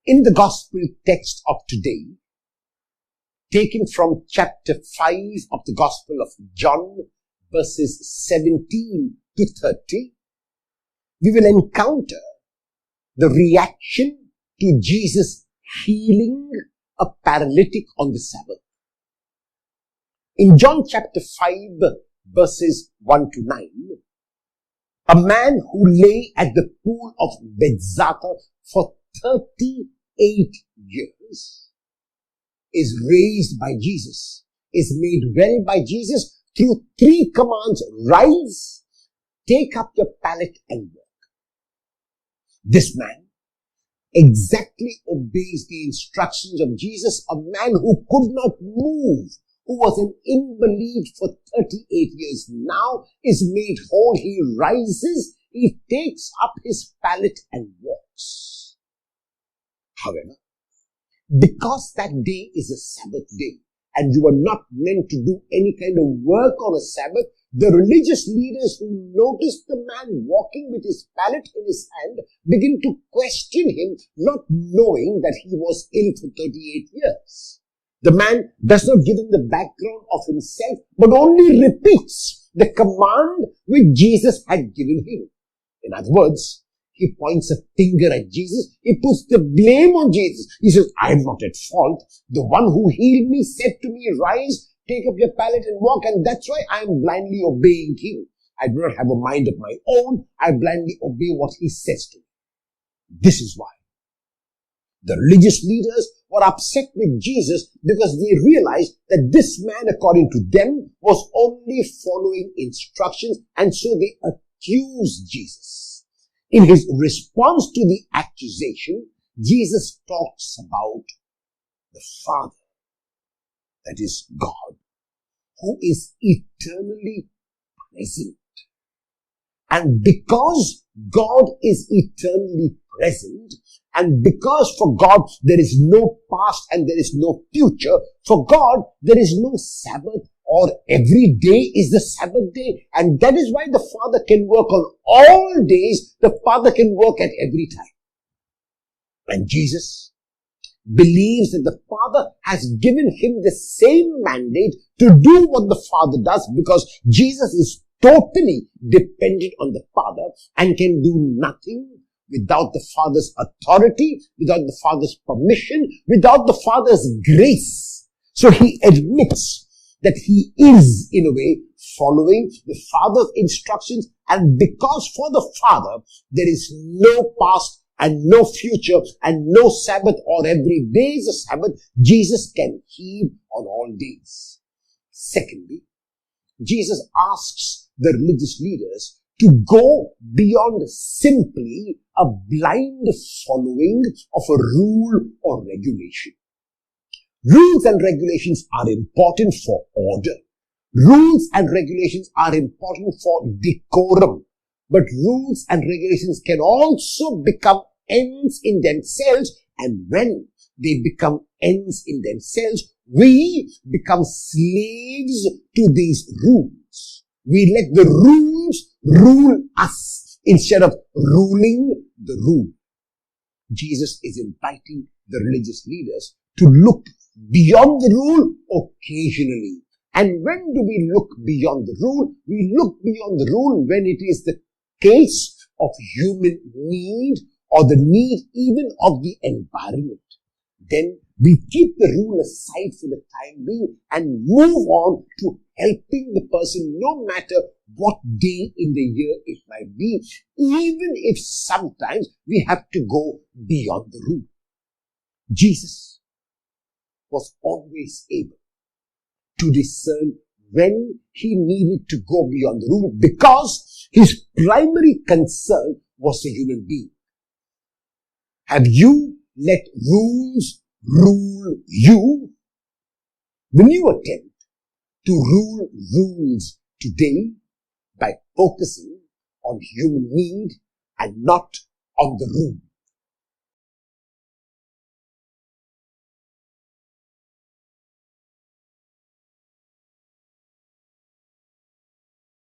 In the gospel text of today, taken from chapter 5 of the Gospel of John, verses 17 to 30, we will encounter the reaction to Jesus healing a paralytic on the Sabbath. In John chapter 5, verses 1 to 9, a man who lay at the pool of Bethesda for 38 years is raised by Jesus, is made well by Jesus through 3 commands: rise, take up your pallet and walk. This man exactly obeys the instructions of Jesus, a man who could not move, who was an invalid for 38 years, now is made whole. He rises, he takes up his pallet and walks. However, because that day is a Sabbath day, and you are not meant to do any kind of work on a Sabbath, the religious leaders who noticed the man walking with his pallet in his hand begin to question him, not knowing that he was ill for 38 years. The man does not give him the background of himself, but only repeats the command which Jesus had given him. In other words, he points a finger at Jesus. He puts the blame on Jesus. He says, I am not at fault. The one who healed me said to me, rise, take up your pallet and walk. And that's why I am blindly obeying him. I do not have a mind of my own. I blindly obey what he says to me. This is why the religious leaders were upset with Jesus, because they realized that this man, according to them, was only following instructions, and so they accused Jesus. In his response to the accusation, Jesus talks about the Father, that is God, who is eternally present. And because God is eternally present, and because for God there is no past and there is no future, for God there is no Sabbath, or every day is the Sabbath day. And that is why the Father can work on all days. The Father can work at every time. And Jesus believes that the Father has given him the same mandate to do what the Father does, because Jesus is totally dependent on the Father and can do nothing without the Father's authority, without the Father's permission, without the Father's grace. So he admits that he is, in a way, following the Father's instructions, and because for the Father there is no past and no future and no Sabbath, or every day is a Sabbath, Jesus can heal on all days. Secondly, Jesus asks the religious leaders to go beyond simply a blind following of a rule or regulation. Rules and regulations are important for order. Rules and regulations are important for decorum. But rules and regulations can also become ends in themselves, and when they become ends in themselves, we become slaves to these rules. We let the rules rule us instead of ruling the rule. Jesus is inviting the religious leaders to look beyond the rule occasionally. And when do we look beyond the rule? We look beyond the rule when it is the case of human need, or the need even of the environment. Then we keep the rule aside for the time being and move on to helping the person, no matter what day in the year it might be, even if sometimes we have to go beyond the rule. Jesus was always able to discern when he needed to go beyond the rule, because his primary concern was the human being. Have you let rules rule you? Will you attempt to rule rules today by focusing on human need and not on the rule?